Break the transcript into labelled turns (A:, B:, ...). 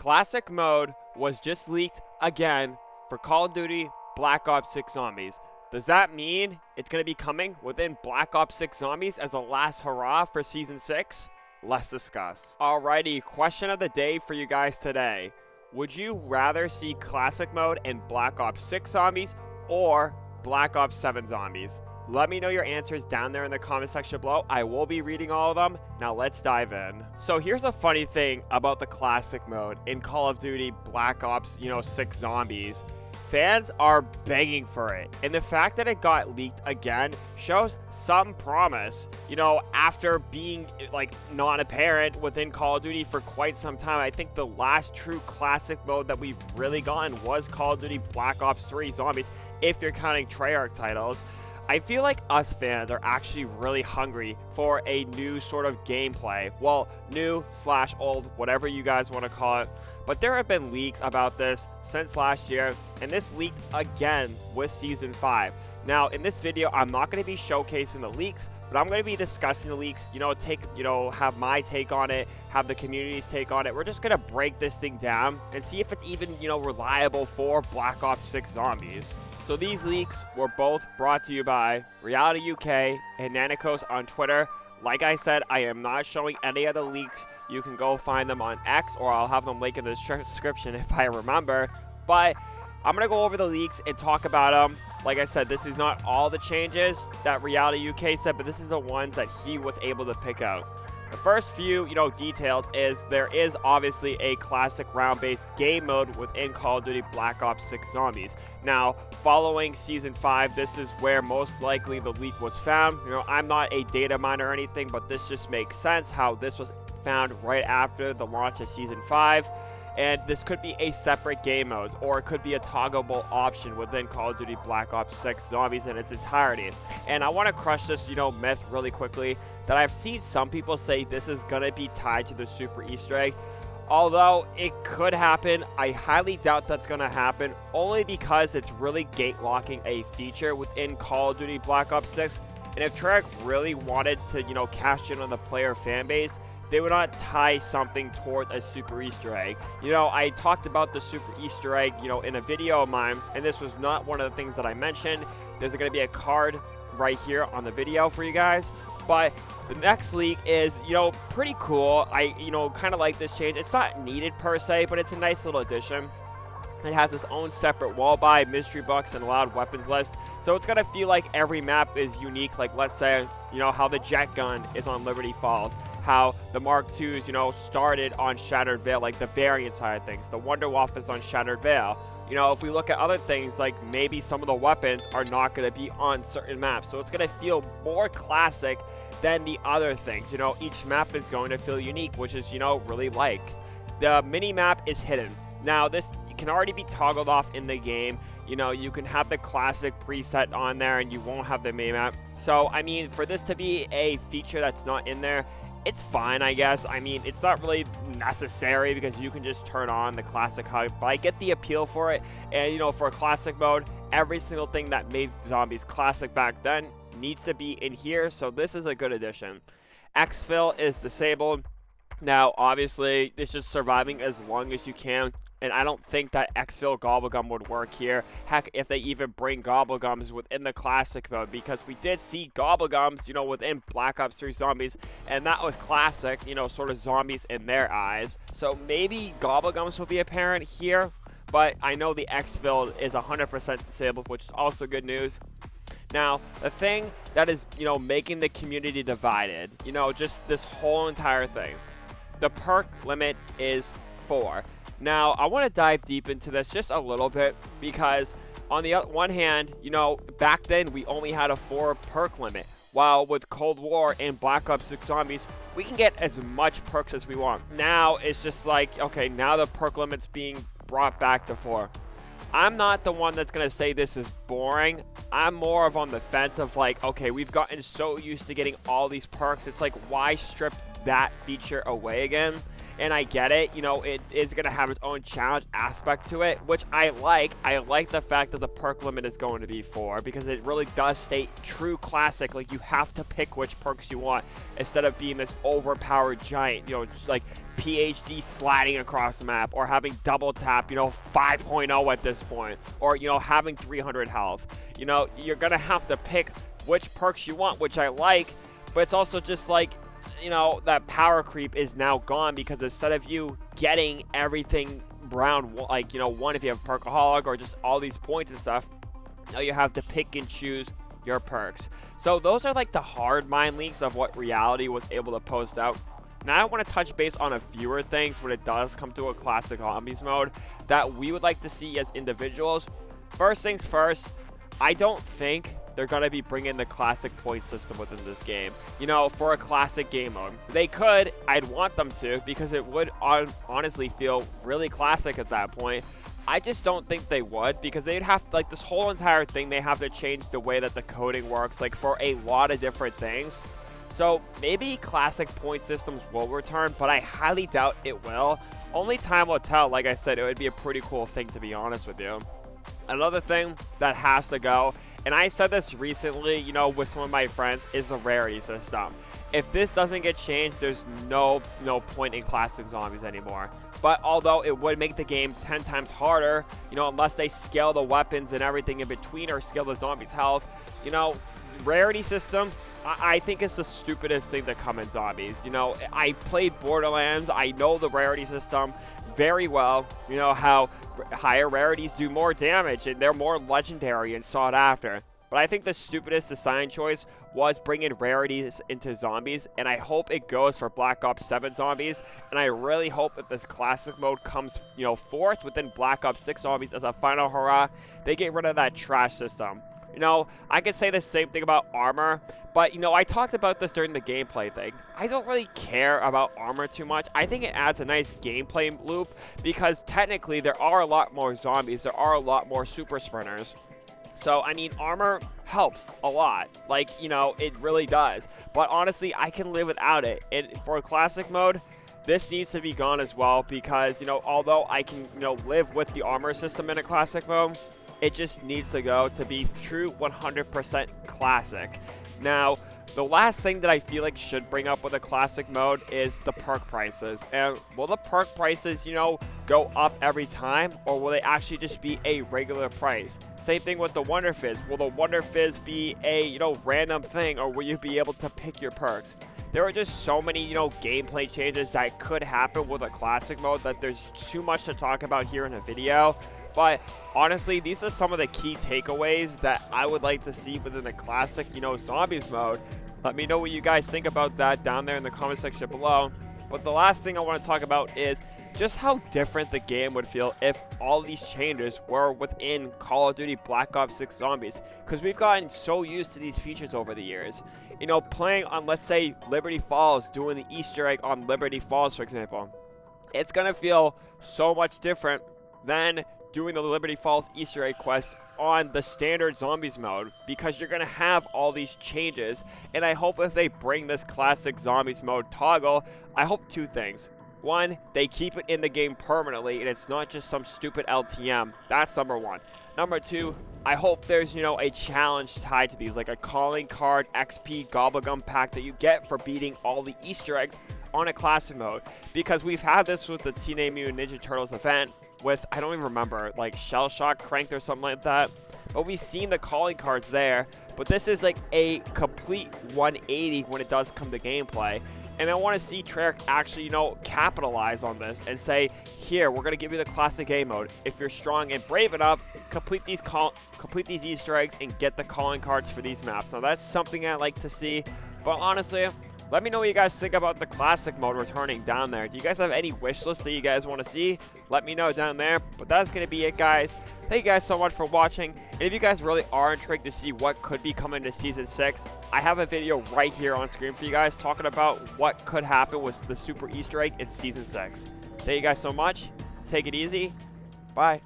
A: Classic mode was just leaked again for Call of Duty Black Ops 6 Zombies. Does that mean it's going to be coming within Black Ops 6 Zombies as a last hurrah for Season 6? Let's discuss. Alrighty, question of the day for you guys today. Would you rather see Classic mode in Black Ops 6 Zombies or Black Ops 7 Zombies? Let me know your answers down there in the comment section below. I will be reading all of them. Now let's dive in. So here's a funny thing about the Classic mode in Call of Duty Black Ops, 6 Zombies. Fans are begging for it, and the fact that it got leaked again shows some promise. After being not apparent within Call of Duty for quite some time, I think the last true Classic mode that we've really gotten was Call of Duty Black Ops 3 Zombies, if you're counting Treyarch titles. I feel like us fans are actually really hungry for a new sort of gameplay. Well, new/old, whatever you guys want to call it. But there have been leaks about this since last year, and this leaked again with Season 5. Now, in this video, I'm not going to be showcasing the leaks, but I'm going to be discussing the leaks, have my take on it, have the community's take on it. We're just going to break this thing down and see if it's even, reliable for Black Ops 6 Zombies. So these leaks were both brought to you by Reality UK and Nanikos on Twitter. Like I said, I am not showing any of the leaks. You can go find them on X, or I'll have them linked in the description if I remember. But I'm going to go over the leaks and talk about them. Like I said, this is not all the changes that Reality UK said, but this is the ones that he was able to pick out. The first few, details is there is obviously a classic round-based game mode within Call of Duty Black Ops 6 Zombies. Now, following Season 5, this is where most likely the leak was found. I'm not a data miner or anything, but this just makes sense how this was found right after the launch of Season 5. And this could be a separate game mode, or it could be a toggleable option within Call of Duty Black Ops 6 Zombies in its entirety. And I want to crush this, myth really quickly, that I've seen some people say this is going to be tied to the Super Easter egg. Although it could happen, I highly doubt that's going to happen, only because it's really gate locking a feature within Call of Duty Black Ops 6. And if Treyarch really wanted to, cash in on the player fan base, they would not tie something toward a Super Easter egg. I talked about the Super Easter egg, in a video of mine, and this was not one of the things that I mentioned. There's going to be a card right here on the video for you guys. But the next leak is, pretty cool. I, kind of like this change. It's not needed per se, but it's a nice little addition. It has its own separate wall buy, mystery box, and allowed weapons list. So it's going to feel like every map is unique. Like, let's say, how the jet gun is on Liberty Falls. How the Mark IIs, started on Shattered Veil, like the variant side of things. The Wonder Waff is on Shattered Veil. If we look at other things, like maybe some of the weapons are not going to be on certain maps. So it's going to feel more classic than the other things. Each map is going to feel unique, which is, really like. The mini-map is hidden. Now, this can already be toggled off in the game. You can have the classic preset on there and you won't have the mini-map. So, I mean, for this to be a feature that's not in there, it's fine, I guess. I mean, it's not really necessary because you can just turn on the classic HUD, but I get the appeal for it. And, for a classic mode, every single thing that made Zombies classic back then needs to be in here, so this is a good addition. Exfil is disabled. Now, obviously, it's just surviving as long as you can, and I don't think that Exfil Gobblegum would work here. Heck, if they even bring Gobblegums within the classic mode, because we did see Gobblegums, within Black Ops 3 Zombies, and that was classic, sort of zombies in their eyes. So maybe Gobblegums will be apparent here, but I know the Exfil is 100% disabled, which is also good news. Now, the thing that is, making the community divided, just this whole entire thing. The perk limit is 4. Now, I want to dive deep into this just a little bit because on the one hand, back then we only had a 4 perk limit. While with Cold War and Black Ops 6 Zombies, we can get as much perks as we want. Now, it's just like, okay, now the perk limit's being brought back to 4. I'm not the one that's going to say this is boring. I'm more of on the fence of like, okay, we've gotten so used to getting all these perks. It's like, why strip that feature away again? and I get it. You know, it is going to have its own challenge aspect to it, which I like. I like the fact that the perk limit is going to be 4 because it really does state true classic. Like, you have to pick which perks you want instead of being this overpowered giant, you know, just like PhD sliding across the map, or having double tap, you know, 5.0 at this point, or, you know, having 300 health. You know, you're going to have to pick which perks you want, which I like, but it's also just like, you know, that power creep is now gone because instead of you getting everything round, like, you know, 1 if you have perkaholic or just all these points and stuff, now you have to pick and choose your perks. So those are like the hard mind leaks of what Reality was able to post out. Now I want to touch base on a fewer things when it does come to a classic zombies mode that we would like to see as individuals. First things first, I don't think they're going to be bringing the classic point system within this game, you know, for a classic game mode. They could. I'd want them to, because it would honestly feel really classic at that point. I just don't think they would, because they'd have, like, this whole entire thing, they have to change the way that the coding works, like, for a lot of different things. So maybe classic point systems will return, but I highly doubt it will. Only time will tell. Like I said, it would be a pretty cool thing, to be honest with you. Another thing that has to go, and I said this recently, you know, with some of my friends, is the rarity system. If this doesn't get changed, there's no point in classic zombies anymore. But although it would make the game 10 times harder, you know, unless they scale the weapons and everything in between, or scale the zombies' health, you know, rarity system, I think it's the stupidest thing to come in zombies. You know, I played Borderlands. I know the rarity system very well. You know how higher rarities do more damage and they're more legendary and sought after. But I think the stupidest design choice was bringing rarities into zombies, and I hope it goes for Black Ops 7 zombies, and I really hope that this classic mode comes, you know, forth within Black Ops 6 zombies as a final hurrah. They get rid of that trash system. You know, I could say the same thing about armor, but, you know, I talked about this during the gameplay thing. I don't really care about armor too much. I think it adds a nice gameplay loop because technically there are a lot more zombies. There are a lot more super sprinters. So, I mean, armor helps a lot. Like, you know, it really does. But honestly, I can live without it. And for a classic mode, this needs to be gone as well because, you know, although I can, you know, live with the armor system in a classic mode, it just needs to go to be true 100% classic. Now, the last thing that I feel like should bring up with a classic mode is the perk prices. And will the perk prices, you know, go up every time, or will they actually just be a regular price? Same thing with the Wonder Fizz. Will the Wonder Fizz be a, you know, random thing, or will you be able to pick your perks? There are just so many, you know, gameplay changes that could happen with a classic mode that there's too much to talk about here in a video. But honestly, these are some of the key takeaways that I would like to see within a classic, you know, zombies mode. Let me know what you guys think about that down there in the comment section below. But the last thing I want to talk about is just how different the game would feel if all these changes were within Call of Duty Black Ops 6 Zombies. Because we've gotten so used to these features over the years. You know, playing on, let's say, Liberty Falls, doing the Easter egg on Liberty Falls, for example. It's going to feel so much different than doing the Liberty Falls Easter egg quest on the standard zombies mode, because you're going to have all these changes. And I hope if they bring this classic zombies mode toggle, I hope 2 things. 1, they keep it in the game permanently and it's not just some stupid LTM. That's number 1. Number 2, I hope there's, you know, a challenge tied to these, like a calling card XP Gobblegum pack that you get for beating all the Easter eggs on a classic mode. Because we've had this with the Teenage Mutant Ninja Turtles event with, I don't even remember, like Shell Shock Cranked or something like that. But we've seen the calling cards there. But this is like a complete 180 when it does come to gameplay. And I want to see Treyarch actually, you know, capitalize on this and say, here, we're going to give you the classic game mode. If you're strong and brave enough, complete these Easter eggs and get the calling cards for these maps. Now, that's something I like to see. But honestly, let me know what you guys think about the classic mode returning down there. Do you guys have any wish lists that you guys want to see? Let me know down there. But that's going to be it, guys. Thank you guys so much for watching. And if you guys really are intrigued to see what could be coming to Season 6, I have a video right here on screen for you guys talking about what could happen with the Super Easter egg in Season 6. Thank you guys so much. Take it easy. Bye.